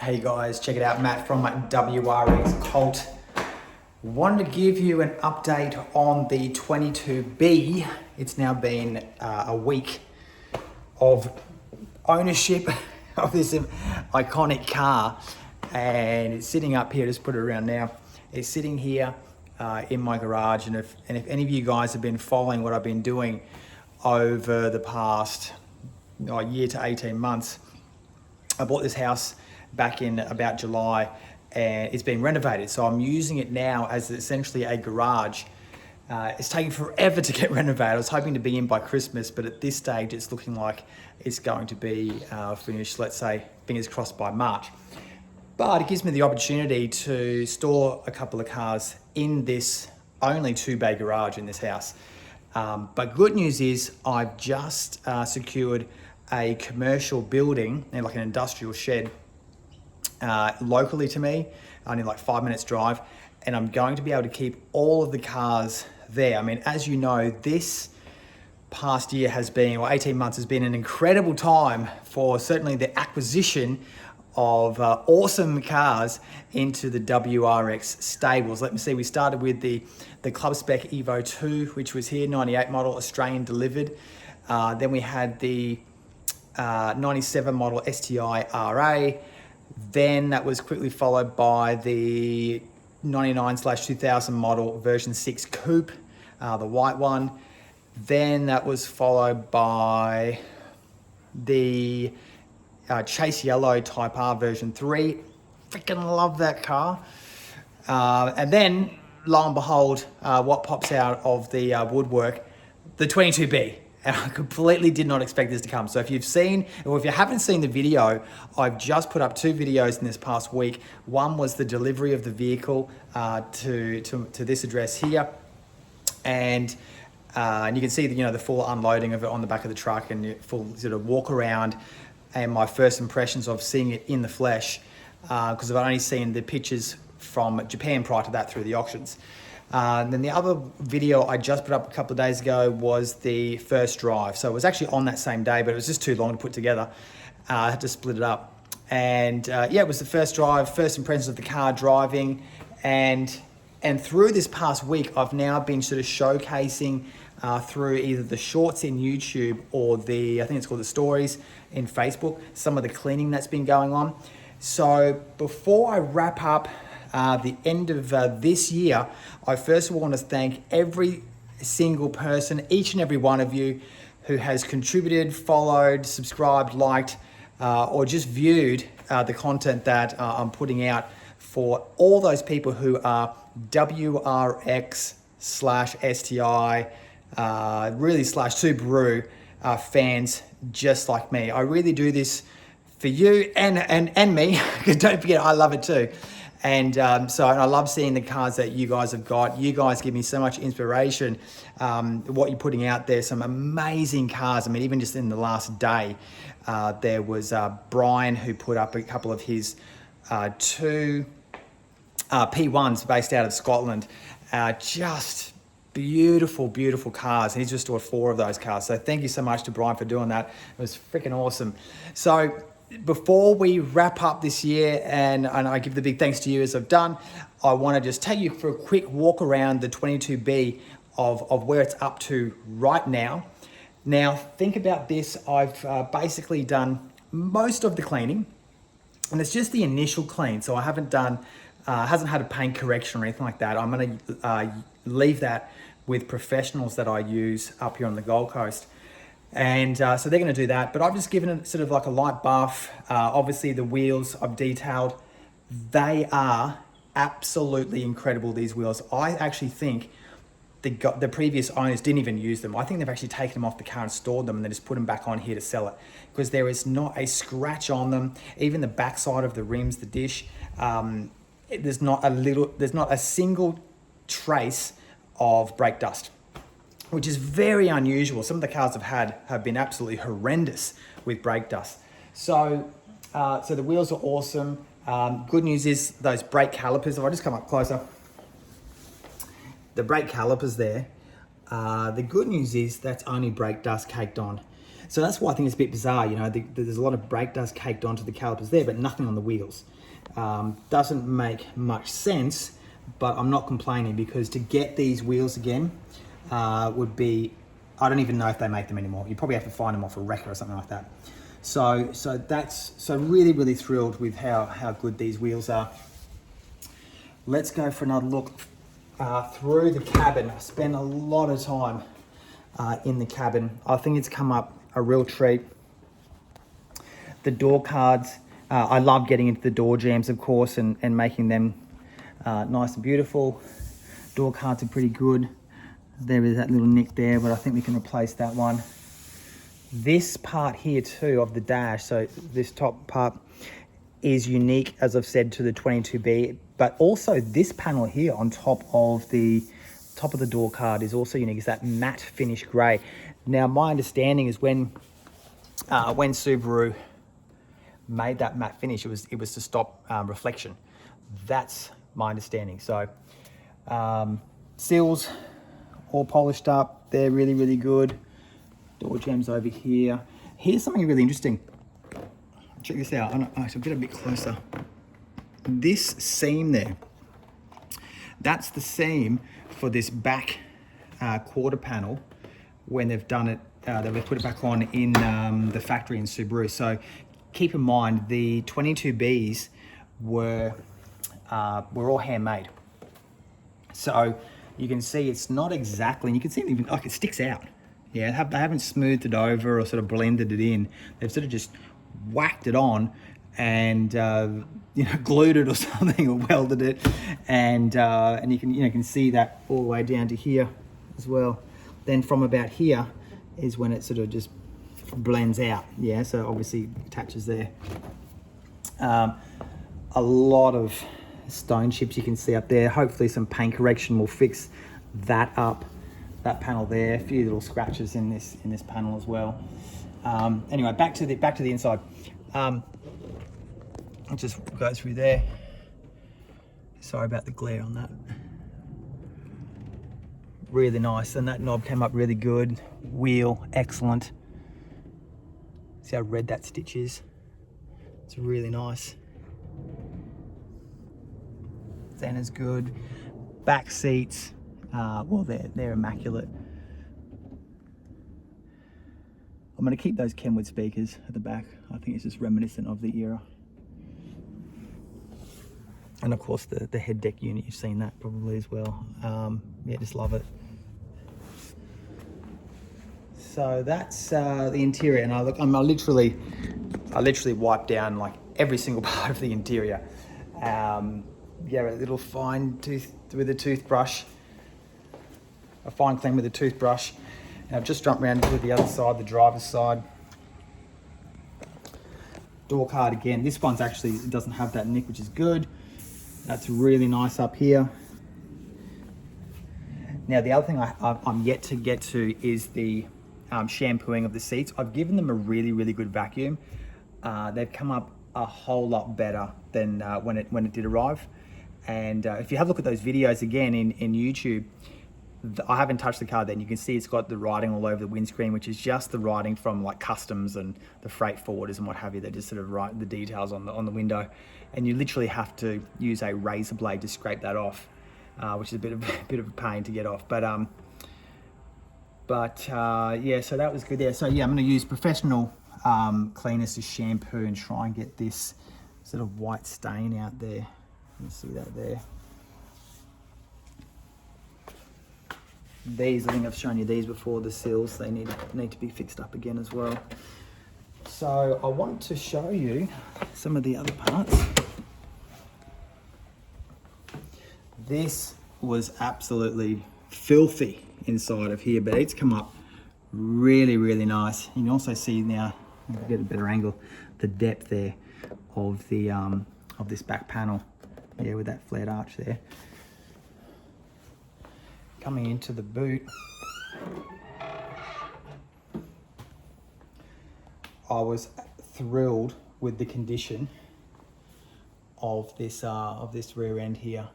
Hey guys, check it out, Matt from WRX Cult. Wanted to give you an update on the 22B. It's now been a week of ownership of this iconic car, and it's sitting up here. Just put it around now. It's sitting here in my garage, and if any of you guys have been following what I've been doing over the past year to 18 months, I bought this house back in about July, and it's been renovated. So I'm using it now as essentially a garage. It's taking forever to get renovated. I was hoping to be in by Christmas, but at this stage, it's looking like it's going to be finished, let's say, fingers crossed, by March. But it gives me the opportunity to store a couple of cars in this only 2-bay garage in this house. But good news is I've just secured a commercial building, like an industrial shed, locally to me, only like 5 minutes drive, and I'm going to be able to keep all of the cars there. I mean, as you know, this past year has been, or 18 months has been an incredible time for certainly the acquisition of awesome cars into the WRX stables. Let me see, we started with the Club Spec Evo 2, which was here, 98 model, Australian delivered. Then we had the 97 model STi RA. Then that was quickly followed by the 99/2000 model version 6 Coupe, the white one. Then that was followed by the Chase Yellow Type R version 3. Freaking love that car. And then, lo and behold, what pops out of the woodwork, the 22B. And I completely did not expect this to come. So if you've seen, or if you haven't seen the video, I've just put up 2 videos in this past week. One was the delivery of the vehicle to this address here. And you can see the full unloading of it on the back of the truck, and the full sort of walk around, and my first impressions of seeing it in the flesh, because I've only seen the pictures from Japan prior to that through the auctions. Then the other video I just put up a couple of days ago was the first drive. So it was actually on that same day, but it was just too long to put together. I had to split it up. And yeah, it was the first drive, first impressions of the car driving. And through this past week, I've now been sort of showcasing through either the shorts in YouTube or I think it's called the stories in Facebook, some of the cleaning that's been going on. So before I wrap up the end of this year, I first of all want to thank every single person, each and every one of you who has contributed, followed, subscribed, liked, or just viewed the content that I'm putting out, for all those people who are WRX/STi, really /Subaru fans just like me. I really do this for you and me, because don't forget, I love it too. And so I love seeing the cars that you guys have got. You guys give me so much inspiration. What you're putting out there, some amazing cars. I mean, even just in the last day, there was Brian who put up a couple of his 2 P1s based out of Scotland. Just beautiful, beautiful cars. He's just stored 4 of those cars. So thank you so much to Brian for doing that. It was freaking awesome. So before we wrap up this year, and I give the big thanks to you as I've done, I want to just take you for a quick walk around the 22B of where it's up to right now. Now, think about this. I've basically done most of the cleaning, and it's just the initial clean. So I haven't done, hasn't had a paint correction or anything like that. I'm going to leave that with professionals that I use up here on the Gold Coast. And so they're going to do that, but I've just given it sort of like a light buff. Obviously the wheels I've detailed. They are absolutely incredible, these wheels. I actually think the previous owners didn't even use them. I think they've actually taken them off the car and stored them, and they just put them back on here to sell it, because there is not a scratch on them. Even the backside of the rims, the dish, there's not a single trace of brake dust, which is very unusual. Some of the cars I've had have been absolutely horrendous with brake dust. So the wheels are awesome. Good news is those brake calipers, if I just come up closer, the brake calipers there, the good news is that's only brake dust caked on. So that's why I think it's a bit bizarre. You know, there's a lot of brake dust caked onto the calipers there, but nothing on the wheels. Doesn't make much sense, but I'm not complaining, because to get these wheels again would be, I don't even know if they make them anymore. You probably have to find them off a wrecker or something like that. So really thrilled with how good these wheels are. Let's go for another look through the cabin. I spent a lot of time in the cabin. I think it's come up a real treat. The door cards, I love getting into the door jambs, of course, and making them nice and beautiful. Door cards are pretty good. There is that little nick there, but I think we can replace that one. This part here too of the dash, so this top part is unique, as I've said, to the 22B, but also this panel here on top of the door card is also unique. It's that matte finish gray. Now, my understanding is when Subaru made that matte finish, it was to stop reflection. That's my understanding. So seals all polished up. They're really good. Door jambs over here. Here's something really interesting. Check this out. I should get a bit closer. This seam there, that's the seam for this back quarter panel when they've done it, they've put it back on in the factory in Subaru. So keep in mind, the 22Bs were all handmade. So you can see it's not exactly, and you can see it even, like, it sticks out. Yeah, they haven't smoothed it over or sort of blended it in. They've sort of just whacked it on and glued it or something, or welded it, and you can see that all the way down to here as well. Then from about here is when it sort of just blends out. Yeah, so obviously attaches there. A lot of stone chips you can see up there. Hopefully some paint correction will fix that up. That panel there, a few little scratches in this panel as well. Anyway, back to the inside. I'll just go through there. Sorry about the glare on that. Really nice, and that knob came up really good. Wheel, excellent. See how red that stitch is? It's really nice. Center's good. Back seats, well, they're immaculate. I'm going to keep those Kenwood speakers at the back. I think it's just reminiscent of the era. And of course the head deck unit, you've seen that probably as well. Yeah, just love it. So that's the interior, and I literally wiped down like every single part of the interior. Yeah, a little fine tooth with a toothbrush, a fine clean with a toothbrush. And I've just jumped around to the other side, the driver's side. Door card again. This one's actually, it doesn't have that nick, which is good. That's really nice up here. Now the other thing I'm yet to get to is the shampooing of the seats. I've given them a really good vacuum. They've come up a whole lot better than when it did arrive. And if you have a look at those videos again in YouTube, I haven't touched the car then. You can see it's got the writing all over the windscreen, which is just the writing from like customs and the freight forwarders and what have you. They just sort of write the details on the window, and you literally have to use a razor blade to scrape that off, which is a bit of a pain to get off. But yeah, so that was good there. So yeah, I'm going to use professional cleanest to shampoo and try and get this sort of white stain out there. You see that there. These, I think I've shown you these before, the seals, they need to be fixed up again as well. So I want to show you some of the other parts. This was absolutely filthy inside of here, but it's come up really nice. You can also see now, if I get a better angle, the depth there of the of this back panel. Yeah, with that flared arch there. Coming into the boot, I was thrilled with the condition of this rear end here.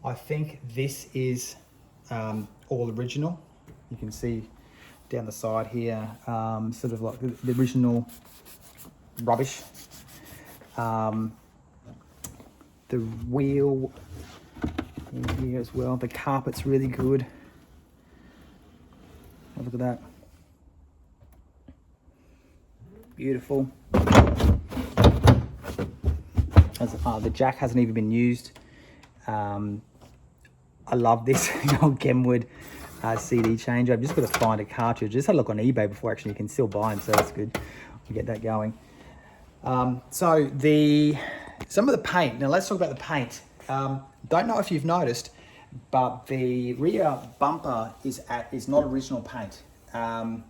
I think this is all original. You can see down the side here, sort of like the original rubbish. The wheel in here as well. The carpet's really good. Have a look at that. Beautiful. The jack hasn't even been used. I love this old Kenwood CD change. I've just got to find a cartridge. Just had a look on eBay before actually. You can still buy them, so that's good. We'll get that going. So some of the paint. Now let's talk about the paint. Don't know if you've noticed, but the rear bumper is not original paint. And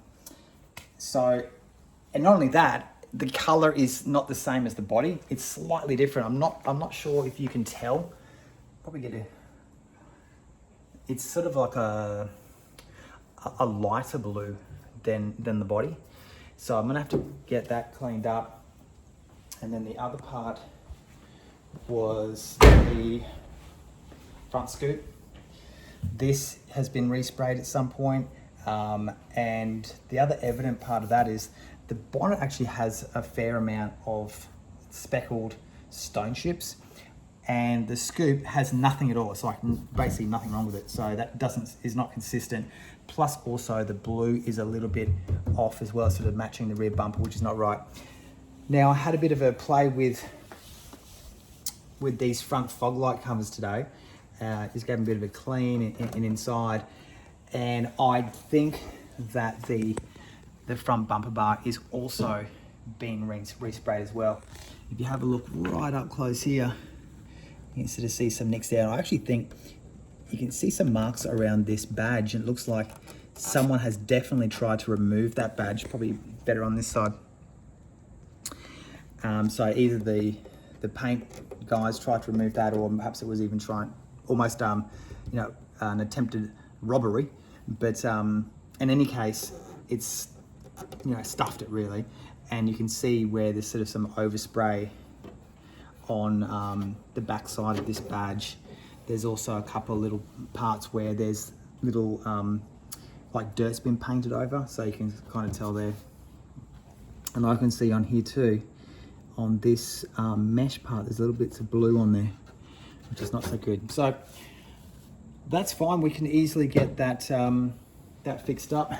not only that, the color is not the same as the body. It's slightly different. I'm not sure if you can tell. Probably get it. It's sort of like a lighter blue than the body. So I'm gonna have to get that cleaned up. And then the other part was the front scoop. This has been resprayed at some point. And the other evident part of that is the bonnet actually has a fair amount of speckled stone chips, and the scoop has nothing at all. It's like basically nothing wrong with it. So that is not consistent. Plus also the blue is a little bit off as well, sort of matching the rear bumper, which is not right. Now I had a bit of a play with these front fog light covers today. Just gave them a bit of a clean and inside. And I think that the front bumper bar is also being resprayed as well. If you have a look right up close here, you can sort of see some nicks there. I actually think you can see some marks around this badge, and it looks like someone has definitely tried to remove that badge. Probably better on this side. So either the paint guys tried to remove that, or perhaps it was even almost an attempted robbery. But in any case, it's stuffed it really, and you can see where there's sort of some overspray on the back side of this badge. There's also a couple of little parts where there's little like dirt's been painted over, so you can kind of tell there. And I can see on here too, on this mesh part, there's little bits of blue on there, which is not so good. So that's fine. We can easily get that that fixed up.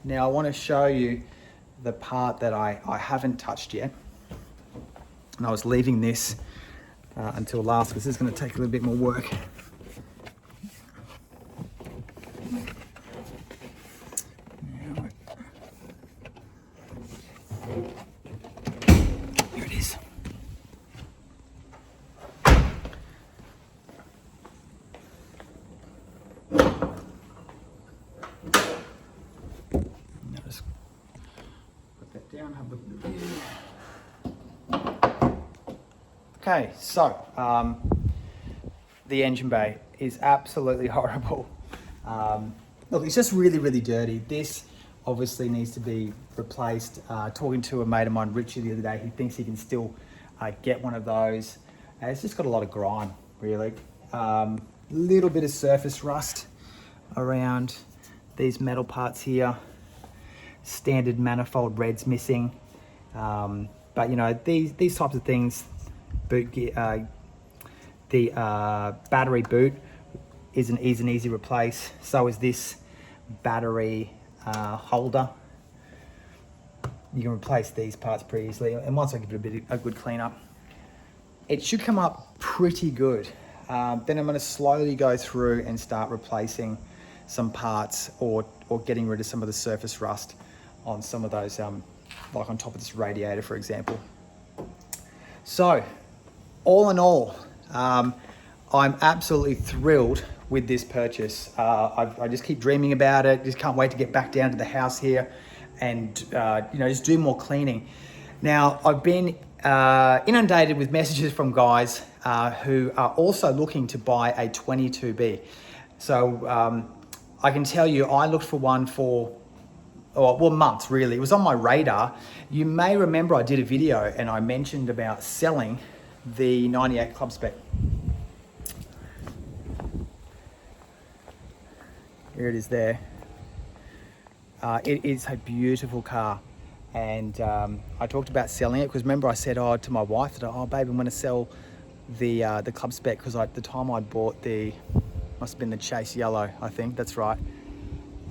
Now I want to show you the part that I haven't touched yet, and I was leaving this until last because this is going to take a little bit more work. Here it is. Down, have a look at the view. Okay, so the engine bay is absolutely horrible. Look, it's just really, really dirty. This obviously needs to be replaced. Talking to a mate of mine, Richie, the other day, he thinks he can still get one of those. It's just got a lot of grime, really. Little bit of surface rust around these metal parts here. Standard manifold red's missing, but these types of things, boot gear, the battery boot is an easy replace. So is this battery holder. You can replace these parts pretty easily, and once I give it a good clean up, it should come up pretty good. Then I'm going to slowly go through and start replacing some parts or getting rid of some of the surface rust on some of those, like on top of this radiator, for example. So, all in all, I'm absolutely thrilled with this purchase. I just keep dreaming about it. Just can't wait to get back down to the house here and just do more cleaning. Now, I've been inundated with messages from guys who are also looking to buy a 22B. So I can tell you, I looked for one for months really. It was on my radar. You may remember I did a video and I mentioned about selling the 98 Club Spec. Here it is there. It is a beautiful car. And I talked about selling it because remember I said to my wife that, oh babe, I'm going to sell the Club Spec, because at the time I bought must have been the Chase Yellow, I think, that's right.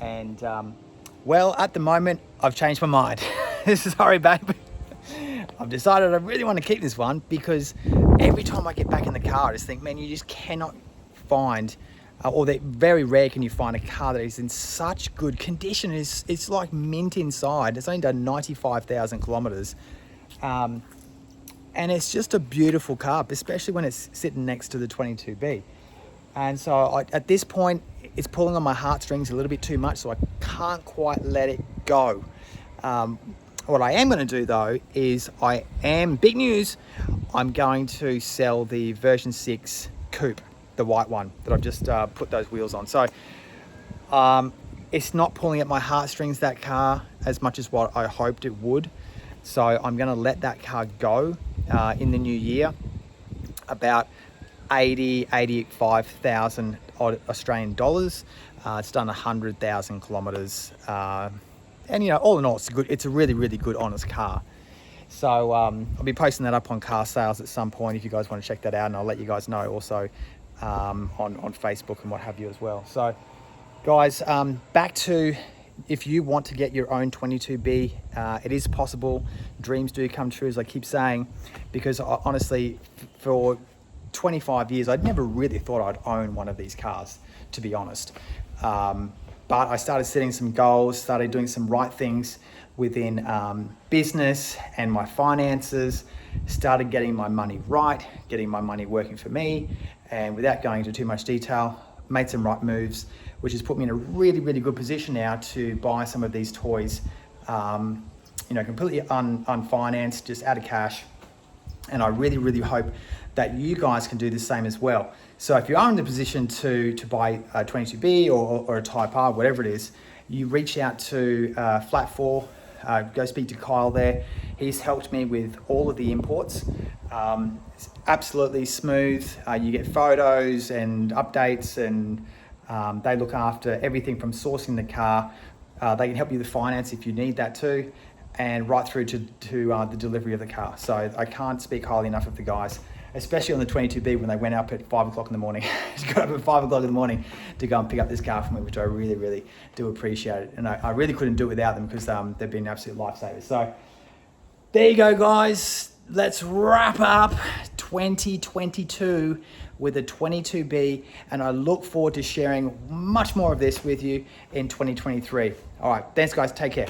And well, at the moment I've changed my mind. Sorry babe. I've decided I really want to keep this one, because every time I get back in the car I just think, man, you just cannot find or that very rare can you find a car that is in such good condition. It's like mint inside. It's only done 95,000 kilometers. And it's just a beautiful car, especially when it's sitting next to the 22B. And so at this point, it's pulling on my heartstrings a little bit too much, so I can't quite let it go. What I am going to do though is big news, I'm going to sell the version 6 Coupe, the white one that I've just put those wheels on. So it's not pulling at my heartstrings, that car, as much as what I hoped it would. So I'm going to let that car go in the new year, about 85,000 Australian dollars. It's done 100,000 kilometers. And you know, all in all, it's a really, really good, honest car. So I'll be posting that up on car sales at some point if you guys want to check that out, and I'll let you guys know also on Facebook and what have you as well. So guys, back to, if you want to get your own 22B, it is possible. Dreams do come true, as I keep saying, because honestly, for 25 years, I'd never really thought I'd own one of these cars, to be honest. But I started setting some goals, started doing some right things within business and my finances, started getting my money right, getting my money working for me, and without going into too much detail, made some right moves, which has put me in a really, really good position now to buy some of these toys, you know, completely unfinanced, just out of cash. And I really, really hope that you guys can do the same as well. So if you are in the position to buy a 22B or a Type R, whatever it is, you reach out to Flat 4, go speak to Kyle there. He's helped me with all of the imports. It's absolutely smooth. You get photos and updates, and they look after everything from sourcing the car. They can help you with finance if you need that too, and right through to the delivery of the car. So I can't speak highly enough of the guys, especially on the 22B when they went up at 5 o'clock in the morning. Just got up at 5 o'clock in the morning to go and pick up this car for me, which I really, really do appreciate it. And I really couldn't do it without them, because they've been absolute lifesavers. So there you go, guys. Let's wrap up 2022 with a 22B, and I look forward to sharing much more of this with you in 2023. All right, thanks guys, take care.